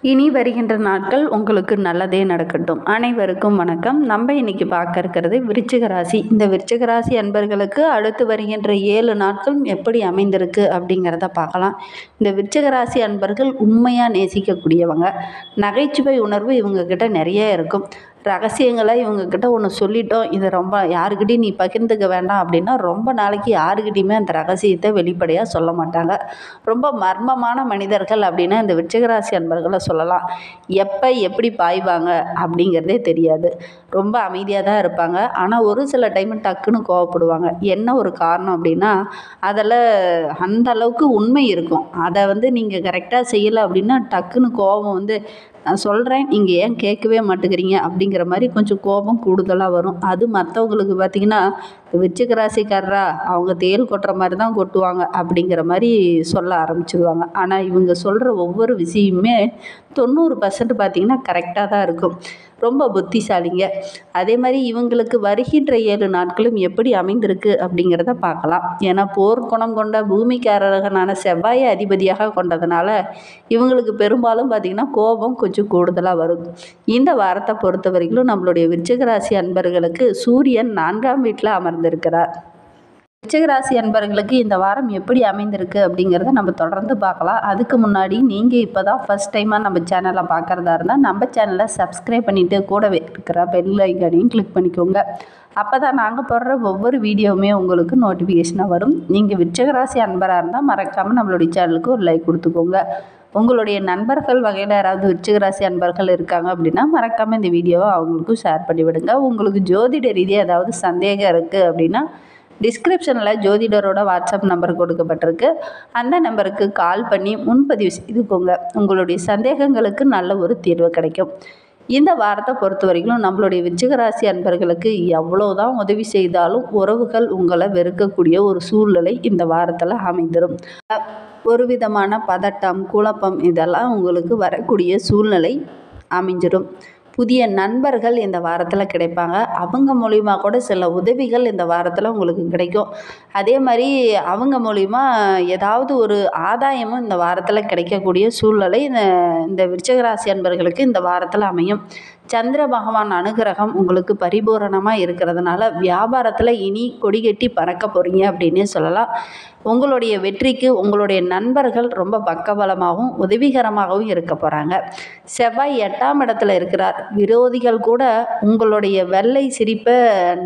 இனி வருகின்ற நாட்கள் உங்களுக்கு நல்லதே நடக்கட்டும். அனைவருக்கும் வணக்கம். நம்ம இன்னைக்கு பார்க்க இருக்கிறது விருச்சிக ராசி. இந்த விருச்சிக ராசி அன்பர்களுக்கு அடுத்து வருகின்ற 7 நாட்கள் எப்படி அமைந்திருக்கு அப்படிங்கிறத பார்க்கலாம். இந்த விருச்சிக ராசி அன்பர்கள் உண்மையாக நேசிக்கக்கூடியவங்க. நகைச்சுவை உணர்வு இவங்க கிட்ட நிறைய இருக்கும். ரகசியங்களை இவங்கக்கிட்ட ஒன்று சொல்லிட்டோம், இது ரொம்ப யாருக்கிட்டையும் நீ பகிர்ந்துக்க வேண்டாம் அப்படின்னா ரொம்ப நாளைக்கு யாருக்கிட்டையுமே அந்த ரகசியத்தை வெளிப்படையாக சொல்ல மாட்டாங்க. ரொம்ப மர்மமான மனிதர்கள் அப்படின்னா இந்த விருச்சிகராசி அன்பர்களை சொல்லலாம். எப்போ எப்படி பாய்வாங்க அப்படிங்கிறதே தெரியாது. ரொம்ப அமைதியாக தான் இருப்பாங்க. ஆனால் ஒரு சில டைம் டக்குன்னு கோவப்படுவாங்க. என்ன ஒரு காரணம் அப்படின்னா அதில் அந்த அளவுக்கு உண்மை இருக்கும். அதை நீங்கள் கரெக்டாக செய்யலை அப்படின்னா டக்குன்னு கோபம் நான் சொல்கிறேன் நீங்கள் ஏன் கேட்கவே மாட்டேங்கிறீங்க அப்படிங்கிற மாதிரி கொஞ்சம் கோபம் கூடுதலாக வரும். அது மற்றவங்களுக்கு பார்த்திங்கன்னா விருச்சிக ராசிக்காரரா அவங்க தேள் கொட்டுற மாதிரி தான் கொட்டுவாங்க அப்படிங்கிற மாதிரி சொல்ல ஆரம்பிச்சிடுவாங்க. ஆனால் இவங்க சொல்கிற ஒவ்வொரு விஷயமுமே 90% பார்த்திங்கன்னா கரெக்டாக தான் இருக்கும். ரொம்ப புத்திசாலிங்க. அதே மாதிரி இவங்களுக்கு வருகின்ற 7 நாட்களும் எப்படி அமைந்திருக்கு அப்படிங்கிறத பார்க்கலாம். ஏன்னா போர்க்குணம் கொண்ட பூமிக்காரகனான செவ்வாயை அதிபதியாக கொண்டதுனால இவங்களுக்கு பெரும்பாலும் பார்த்திங்கன்னா கோபம் கொஞ்சம் கூடுதலாக வரும். இந்த வாரத்தை பொறுத்த வரைக்கும் நம்மளுடைய விருச்சிக ராசி அன்பர்களுக்கு சூரியன் 4ஆம் வீட்டில் அமர்ந்திருக்கிறார். விருச்சிகராசி அன்பர்களுக்கு இந்த வாரம் எப்படி அமைந்திருக்கு அப்படிங்கிறத நம்ம தொடர்ந்து பார்க்கலாம். அதுக்கு முன்னாடி நீங்கள் இப்போ தான் ஃபஸ்ட் டைமாக நம்ம சேனலை பார்க்குறதா இருந்தால் நம்ம சேனலை சப்ஸ்கிரைப் பண்ணிவிட்டு கூடவே இருக்கிற பெல் ஐக்கானையும் கிளிக் பண்ணிக்கோங்க. அப்போ தான் நாங்கள் போடுற ஒவ்வொரு வீடியோவுமே உங்களுக்கு நோட்டிஃபிகேஷனாக வரும். நீங்கள் விருச்சிகராசி அன்பராக இருந்தால் மறக்காமல் நம்மளுடைய சேனலுக்கு ஒரு லைக் கொடுத்துக்கோங்க. உங்களுடைய நண்பர்கள் வகையில் யாராவது விருச்சிகராசி அன்பர்கள் இருக்காங்க அப்படின்னா மறக்காமல் இந்த வீடியோவை அவங்களுக்கும் ஷேர் பண்ணிவிடுங்க. உங்களுக்கு ஜோதிட ரீதியாக ஏதாவது சந்தேகம் இருக்குது அப்படின்னா டிஸ்கிரிப்ஷனில் ஜோதிடரோட வாட்ஸ்அப் நம்பர் கொடுக்கப்பட்டிருக்கு. அந்த நம்பருக்கு கால் பண்ணி முன்பதிவு செய்துக்கோங்க. உங்களுடைய சந்தேகங்களுக்கு நல்ல ஒரு தீர்வு கிடைக்கும். இந்த வாரத்தை பொறுத்த வரைக்கும் நம்மளுடைய விருச்சிகராசி அன்பர்களுக்கு எவ்வளோதான் உதவி செய்தாலும் உறவுகள் உங்களை வெறுக்கக்கூடிய ஒரு சூழ்நிலை இந்த வாரத்தில் அமைந்துடும். ஒரு விதமான பதட்டம், குழப்பம் இதெல்லாம் உங்களுக்கு வரக்கூடிய சூழ்நிலை அமைஞ்சிடும். புதிய நண்பர்கள் இந்த வாரத்தில் கிடைப்பாங்க. அவங்க மூலிமா கூட சில உதவிகள் இந்த வாரத்தில் உங்களுக்கு கிடைக்கும். அதே மாதிரி அவங்க மூலிமா ஏதாவது ஒரு ஆதாயமும் இந்த வாரத்தில் கிடைக்கக்கூடிய சூழ்நிலை இந்த விருச்சிகராசி அன்பர்களுக்கு இந்த வாரத்தில் அமையும். சந்திர பகவான் அனுகிரகம் உங்களுக்கு பரிபூரணமாக இருக்கிறதுனால வியாபாரத்தில் இனி கொடிகட்டி பறக்க போகிறீங்க அப்படின்னே சொல்லலாம். உங்களுடைய வெற்றிக்கு உங்களுடைய நண்பர்கள் ரொம்ப பக்கபலமாகவும் உதவிகரமாகவும் இருக்க போகிறாங்க. செவ்வாய் 8ஆம் இடத்துல இருக்கிறார். விரோதிகள் கூட உங்களுடைய வெள்ளை சிரிப்பை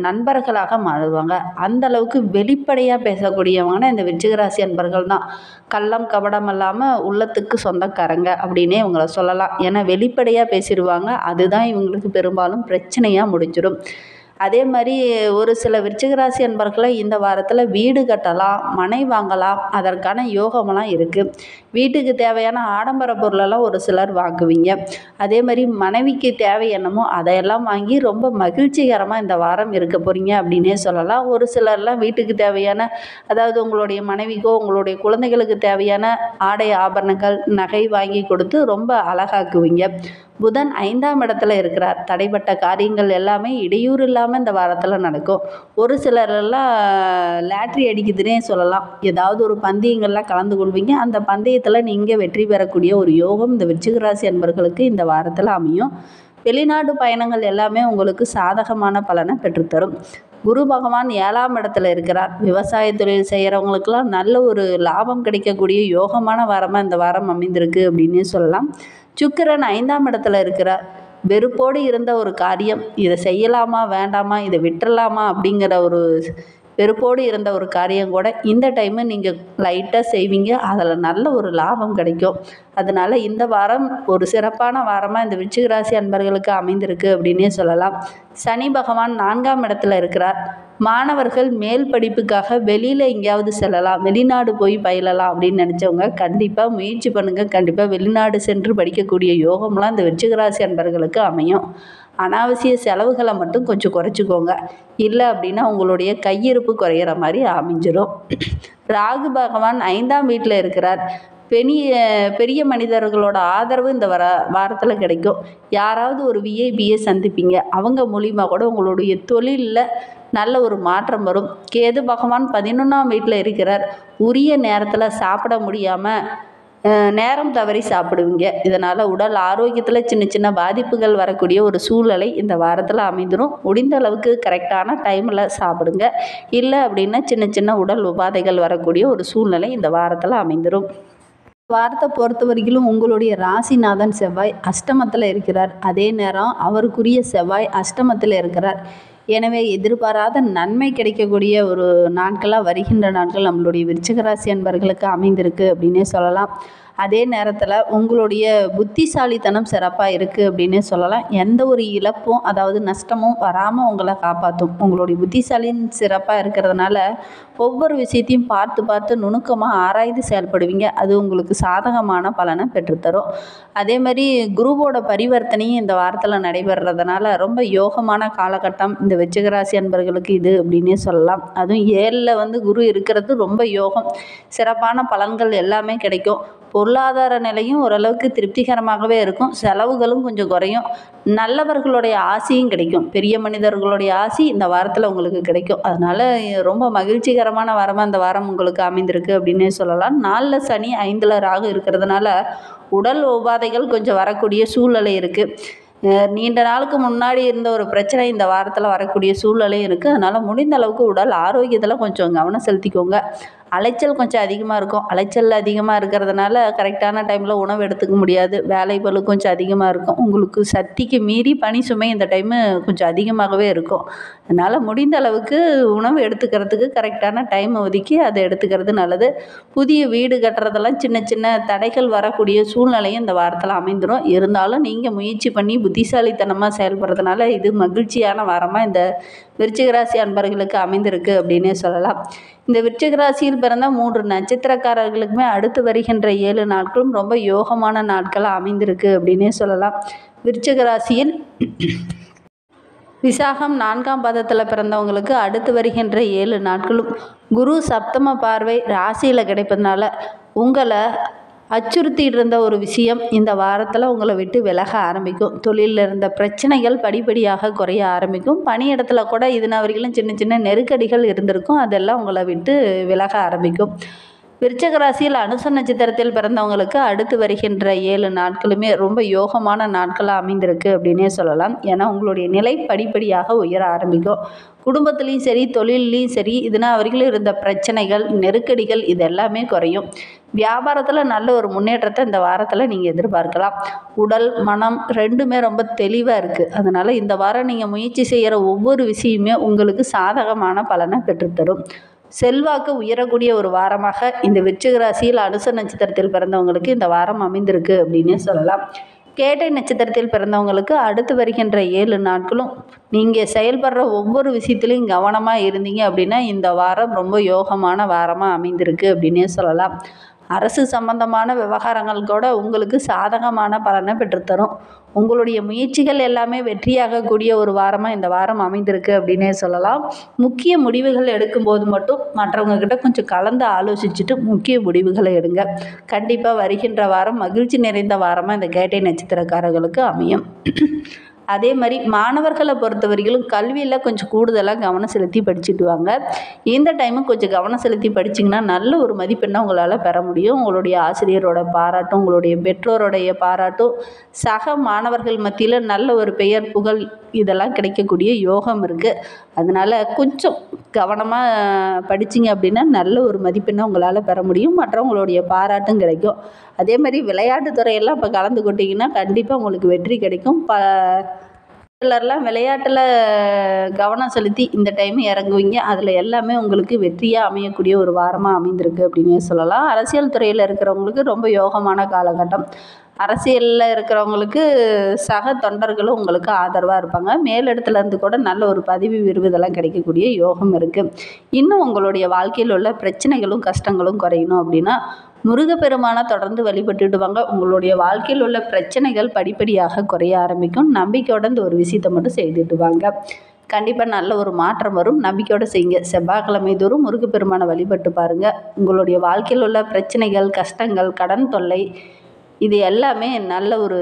நண்பர்களாக மாறுவாங்க. அந்த அளவுக்கு வெளிப்படையாக பேசக்கூடியவங்கன்னா இந்த விருச்சிகராசி அன்பர்கள் தான். கள்ளம் கபடம் இல்லாமல் உள்ளத்துக்கு சொந்தக்காரங்க அப்படின்னே இவங்கள சொல்லலாம். ஏன்னா வெளிப்படையாக பேசிடுவாங்க. அதுதான் இவங்களுக்கு பெரும்பாலும் பிரச்சனையாக முடிஞ்சிடும். அதே மாதிரி ஒரு சில விருச்சிகராசி அன்பர்களை இந்த வாரத்தில் வீடு கட்டலாம், மனை வாங்கலாம், அதற்கான யோகமெல்லாம் இருக்குது. வீட்டுக்கு தேவையான ஆடம்பர பொருளெல்லாம் ஒரு சிலர் வாங்குவீங்க. அதே மாதிரி மனைவிக்கு தேவை என்னமோ அதையெல்லாம் வாங்கி ரொம்ப மகிழ்ச்சிகரமாக இந்த வாரம் இருக்க போகிறீங்க அப்படின்னே சொல்லலாம். ஒரு சிலர்லாம் வீட்டுக்கு தேவையான அதாவது உங்களுடைய மனைவிக்கோ உங்களுடைய குழந்தைகளுக்கு தேவையான ஆடை ஆபரணங்கள் நகை வாங்கி கொடுத்து ரொம்ப அழகாக்குவீங்க. புதன் 5ஆம் இடத்துல இருக்கிறார். தடைப்பட்ட காரியங்கள் எல்லாமே இடையூறு இல்லாமல் இந்த வாரத்தில் நடக்கும். ஒரு சிலரெல்லாம் லாட்ரி அடிக்குதுன்னே சொல்லலாம். ஏதாவது ஒரு பந்தயங்கள்லாம் கலந்து கொள்வீங்க. அந்த பந்தயத்தில் நீங்கள் வெற்றி பெறக்கூடிய ஒரு யோகம் இந்த விருச்சிகராசி அன்பர்களுக்கு இந்த வாரத்தில் அமையும். வெளிநாட்டு பயணங்கள் எல்லாமே உங்களுக்கு சாதகமான பலனை பெற்றுத்தரும். குரு பகவான் 7ஆம் இடத்துல இருக்கிறார். விவசாய தொழில் செய்கிறவங்களுக்கெல்லாம் நல்ல ஒரு லாபம் கிடைக்கக்கூடிய யோகமான வாரமாக இந்த வாரம் அமைந்திருக்கு அப்படின்னே சொல்லலாம். சுக்கிரன் 5ஆம் இடத்துல இருக்கிறார். வெறுப்போடு இருந்த ஒரு காரியம் இதை செய்யலாமா வேண்டாமா இதை விட்டுறலாமா அப்படிங்கிற ஒரு வெறுப்போடு இருந்த ஒரு காரியம் கூட இந்த டைமு நீங்கள் லைட்டாக செய்வீங்க. அதில் நல்ல ஒரு லாபம் கிடைக்கும். அதனால் இந்த வாரம் ஒரு சிறப்பான வாரமாக இந்த விருச்சிகராசி அன்பர்களுக்கு அமைந்திருக்கு அப்படின்னே சொல்லலாம். சனி பகவான் 4ஆம் இடத்துல இருக்கிறார். மாணவர்கள் மேல் படிப்புக்காக வெளியில் எங்கேயாவது செல்லலாம், வெளிநாடு போய் பயிலலாம் அப்படின்னு நினச்சவங்க கண்டிப்பாக முயற்சி பண்ணுங்கள். கண்டிப்பாக வெளிநாடு சென்று படிக்கக்கூடிய யோகம்லாம் இந்த விருச்சிகராசி அன்பர்களுக்கு அமையும். அனாவசிய செலவுகளை மட்டும் கொஞ்சம் குறைச்சிக்கோங்க. இல்லை அப்படின்னா உங்களுடைய கையிருப்பு குறையிற மாதிரி அமைஞ்சிடும். ராகு பகவான் 5ஆம் வீட்டில் இருக்கிறார். பெரிய மனிதர்களோட ஆதரவு இந்த வாரத்தில் கிடைக்கும். யாராவது ஒரு விஐபியை சந்திப்பீங்க. அவங்க மூலிமா கூட உங்களுடைய தொழிலில் நல்ல ஒரு மாற்றம் வரும். கேது பகவான் 11ஆம் வீட்டில் இருக்கிறார். உரிய நேரத்தில் சாப்பிட முடியாமல் நேரம் தவறி சாப்பிடுவீங்க. இதனால் உடல் ஆரோக்கியத்தில் சின்ன சின்ன பாதிப்புகள் வரக்கூடிய ஒரு சூழ்நிலை இந்த வாரத்தில் அமைந்துடும். முடிந்த அளவுக்கு கரெக்டான டைமில் சாப்பிடுங்க. இல்லை அப்படின்னா சின்ன சின்ன உடல் உபாதைகள் வரக்கூடிய ஒரு சூழ்நிலை இந்த வாரத்தில் அமைந்துடும். வாரத்தை பொறுத்த வரைக்கும் உங்களுடைய ராசிநாதன் செவ்வாய் அஷ்டமத்தில் இருக்கிறார். அதே நேரம் அவருக்குரிய செவ்வாய் அஷ்டமத்தில் இருக்கிறார். எனவே எதிர்பாராத நன்மை கிடைக்கக்கூடிய ஒரு நாட்களாக வருகின்ற நாட்கள் நம்மளுடைய விருச்சிக ராசி அன்பர்களுக்கு அமைந்திருக்கு அப்படின்னே சொல்லலாம். அதே நேரத்தில் உங்களுடைய புத்திசாலித்தனம் சிறப்பாக இருக்குது அப்படின்னே சொல்லலாம். எந்த ஒரு இழப்பும் அதாவது நஷ்டமும் வராமல் உங்களை காப்பாற்றும். உங்களுடைய புத்திசாலின் சிறப்பாக இருக்கிறதுனால ஒவ்வொரு விஷயத்தையும் பார்த்து பார்த்து நுணுக்கமாக ஆராய்ந்து செயல்படுவீங்க. அது உங்களுக்கு சாதகமான பலனை பெற்றுத்தரும். அதே மாதிரி குருவோட பரிவர்த்தனையும் இந்த வாரத்தில் நடைபெறதுனால ரொம்ப யோகமான காலகட்டம் இந்த விருச்சிக ராசி அன்பர்களுக்கு இது அப்படின்னே சொல்லலாம். அதுவும் 7ல் குரு இருக்கிறது ரொம்ப யோகம். சிறப்பான பலன்கள் எல்லாமே கிடைக்கும். பொருளாதார நிலையும் ஓரளவுக்கு திருப்திகரமாகவே இருக்கும். செலவுகளும் கொஞ்சம் குறையும். நல்லவர்களுடைய ஆசையும் கிடைக்கும். பெரிய மனிதர்களுடைய ஆசி இந்த வாரத்தில் உங்களுக்கு கிடைக்கும். அதனால் ரொம்ப மகிழ்ச்சிகரமான வாரமாக இந்த வாரம் உங்களுக்கு அமைந்திருக்கு அப்படின்னே சொல்லலாம். 4ல் சனி 5ல் ராகு இருக்கிறதுனால உடல் உபாதைகள் கொஞ்சம் வரக்கூடிய சூழ்நிலை இருக்குது. நீண்ட நாளுக்கு முன்னாடி இருந்த ஒரு பிரச்சனை இந்த வாரத்தில் வரக்கூடிய சூழ்நிலையும் இருக்குது. அதனால் முடிந்த அளவுக்கு உடல் ஆரோக்கியத்தில் கொஞ்சம் கவனம் செலுத்திக்கோங்க. அலைச்சல் கொஞ்சம் அதிகமாக இருக்கும். அலைச்சல் அதிகமாக இருக்கிறதுனால கரெக்டான டைமில் உணவு எடுத்துக்க முடியாது. வேலைப்பளு கொஞ்சம் அதிகமாக இருக்கும். உங்களுக்கு சக்திக்கு மீறி பணி சுமை இந்த டைமு கொஞ்சம் அதிகமாகவே இருக்கும். அதனால் முடிந்த அளவுக்கு உணவு எடுத்துக்கிறதுக்கு கரெக்டான டைம் ஒதுக்கி அதை எடுத்துக்கிறது நல்லது. புதிய வீடு கட்டுறதெல்லாம் சின்ன சின்ன தடைகள் வரக்கூடிய சூழ்நிலையும் இந்த வாரத்தில் அமைந்துடும். இருந்தாலும் நீங்கள் முயற்சி பண்ணி புத்திசாலித்தனமாக செயல்படுறதுனால இது மகிழ்ச்சியான வாரமாக இந்த விருச்சிக ராசி அன்பர்களுக்கு அமைந்திருக்கு அப்படின்னே சொல்லலாம். இந்த விருச்சிக ராசியில் பிறந்த 3 நட்சத்திரக்காரர்களுக்குமே அடுத்து வருகின்ற 7 நாட்களும் ரொம்ப யோகமான நாட்களாக அமைந்திருக்கு அப்படின்னே சொல்லலாம். விருச்சிக ராசியில் விசாகம் 4ஆம் பாதத்தில் பிறந்தவங்களுக்கு அடுத்து வருகின்ற 7 நாட்களும் குரு சப்தம பார்வை ராசியில் கிடைப்பதுனால உங்களை அச்சுறுத்திட்டு இருந்த ஒரு விஷயம் இந்த வாரத்தில் உங்களை விட்டு விலக ஆரம்பிக்கும். தொழிலில் இருந்த பிரச்சனைகள் படிப்படியாக குறைய ஆரம்பிக்கும். பணியிடத்தில் கூட இதுவரைக்கும் சின்ன சின்ன நெருக்கடிகள் இருந்திருக்கும். அதெல்லாம் உங்களை விட்டு விலக ஆரம்பிக்கும். விருச்சிக ராசியில் அனுச நட்சத்திரத்தில் பிறந்தவங்களுக்கு அடுத்து வருகின்ற 7 நாட்களுமே ரொம்ப யோகமான நாட்களாக அமைந்திருக்கு அப்படின்னே சொல்லலாம். ஏன்னா உங்களுடைய நிலை படிப்படியாக உயர ஆரம்பிக்கும். குடும்பத்துலேயும் சரி தொழிலையும் சரி வரைக்கும் இருந்த பிரச்சனைகள் நெருக்கடிகள் இது எல்லாமே குறையும். வியாபாரத்தில் நல்ல ஒரு முன்னேற்றத்தை இந்த வாரத்தில் நீங்கள் எதிர்பார்க்கலாம். உடல் மனம் ரெண்டுமே ரொம்ப தெளிவாக இருக்குது. அதனால் இந்த வாரம் நீங்கள் முயற்சி செய்கிற ஒவ்வொரு விஷயமே உங்களுக்கு சாதகமான பலனை பெற்றுத்தரும். செல்வாக்கு உயரக்கூடிய ஒரு வாரமாக இந்த விருச்சிக ராசியில் அனுச நட்சத்திரத்தில் பிறந்தவங்களுக்கு இந்த வாரம் அமைந்திருக்கு அப்படின்னே சொல்லலாம். கேட்டை நட்சத்திரத்தில் பிறந்தவங்களுக்கு அடுத்து வருகின்ற 7 நாட்களும் நீங்கள் செயல்படுற ஒவ்வொரு விஷயத்துலையும் கவனமாக இருந்தீங்க அப்படின்னா இந்த வாரம் ரொம்ப யோகமான வாரமாக அமைந்திருக்கு அப்படின்னே சொல்லலாம். அரசு சம்பந்தமான விவகாரங்கள் கூட உங்களுக்கு சாதகமான பலனை பெற்றுத்தரும். உங்களுடைய முயற்சிகள் எல்லாமே வெற்றியாகக்கூடிய ஒரு வாரமாக இந்த வாரம் அமைந்திருக்கு அப்படின்னே சொல்லலாம். முக்கிய முடிவுகள் எடுக்கும்போது மட்டும் மற்றவங்கக்கிட்ட கொஞ்சம் கலந்து ஆலோசிச்சுட்டு முக்கிய முடிவுகளை எடுங்க. கண்டிப்பாக வருகின்ற வாரம் மகிழ்ச்சி நிறைந்த வாரமாக இந்த கேட்டை நட்சத்திரக்காரர்களுக்கு அமையும். அதே மாதிரி மாணவர்களை பொறுத்த வரைக்கும் கல்வியில் கொஞ்சம் கூடுதலாக கவனம் செலுத்தி படிச்சுட்டு வாங்க. இந்த டைமும் கொஞ்சம் கவனம் செலுத்தி படிச்சிங்கன்னா நல்ல ஒரு மதிப்பெண்ணை உங்களால் பெற முடியும். உங்களுடைய ஆசிரியரோட பாராட்டும் உங்களுடைய பெற்றோருடைய பாராட்டும் சக மாணவர்கள் மத்தியில் நல்ல ஒரு பெயர் புகழ் இதெல்லாம் கிடைக்கக்கூடிய யோகம் இருக்குது. அதனால் கொஞ்சம் கவனமாக படிச்சிங்க அப்படின்னா நல்ல ஒரு மதிப்பெண்ணை உங்களால் பெற முடியும். மற்றவங்களுடைய பாராட்டும் கிடைக்கும். அதே மாதிரி விளையாட்டுத்துறையெல்லாம் இப்போ கலந்துக்கிட்டிங்கன்னா கண்டிப்பாக உங்களுக்கு வெற்றி கிடைக்கும். சிலர்லாம் விளையாட்டில் கவனம் செலுத்தி இந்த டைம் இறங்குவீங்க. அதில் எல்லாமே உங்களுக்கு வெற்றியாக அமையக்கூடிய ஒரு வாரமாக அமைந்திருக்கு அப்படின்னே சொல்லலாம். அரசியல் துறையில் இருக்கிறவங்களுக்கு ரொம்ப யோகமான காலகட்டம். அரசியலில் இருக்கிறவங்களுக்கு சக தொண்டர்களும் உங்களுக்கு ஆதரவாக இருப்பாங்க. மேலிடத்துலேருந்து கூட நல்ல ஒரு பதவி விருதுதெல்லாம் கிடைக்கக்கூடிய யோகம் இருக்குது. இன்னும் உங்களுடைய வாழ்க்கையில் உள்ள பிரச்சனைகளும் கஷ்டங்களும் குறையணும் அப்படின்னா முருகப்பெருமானை தொடர்ந்து வழிபட்டுட்டு வாங்க. உங்களுடைய வாழ்க்கையில் உள்ள பிரச்சனைகள் படிப்படியாக குறைய ஆரம்பிக்கும். நம்பிக்கையோட இந்த ஒரு விஷயத்தை மட்டும் செய்துட்டு வாங்க. கண்டிப்பாக நல்ல ஒரு மாற்றம் வரும். நம்பிக்கையோடு செய்யுங்க. செவ்வாய்க்கிழமை தோறும் முருகப்பெருமானை வழிபட்டு பாருங்கள். உங்களுடைய வாழ்க்கையில் உள்ள பிரச்சனைகள் கஷ்டங்கள் கடன் தொல்லை இது எல்லாமே நல்ல ஒரு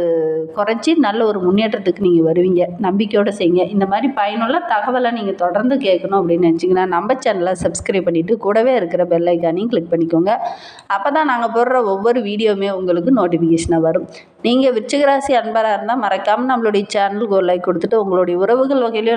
குறைச்சி நல்ல ஒரு முன்னேற்றத்துக்கு நீங்கள் வருவீங்க. நம்பிக்கையோடு செய்யுங்க. இந்த மாதிரி பயனுள்ள தகவலை நீங்கள் தொடர்ந்து கேட்கணும் அப்படின்னு நினச்சிங்கன்னா நம்ம சேனலை சப்ஸ்கிரைப் பண்ணிவிட்டு கூடவே இருக்கிற பெல் ஐக்கானையும் கிளிக் பண்ணிக்கோங்க. அப்போ தான் நாங்கள் போடுற ஒவ்வொரு வீடியோவுமே உங்களுக்கு நோட்டிஃபிகேஷனாக வரும். நீங்கள் விருச்சிக ராசி அன்பராக இருந்தால் மறக்காமல் நம்மளுடைய சேனலுக்கு ஒரு லைக் கொடுத்துட்டு உங்களுடைய உறவுகள் வகையிலும்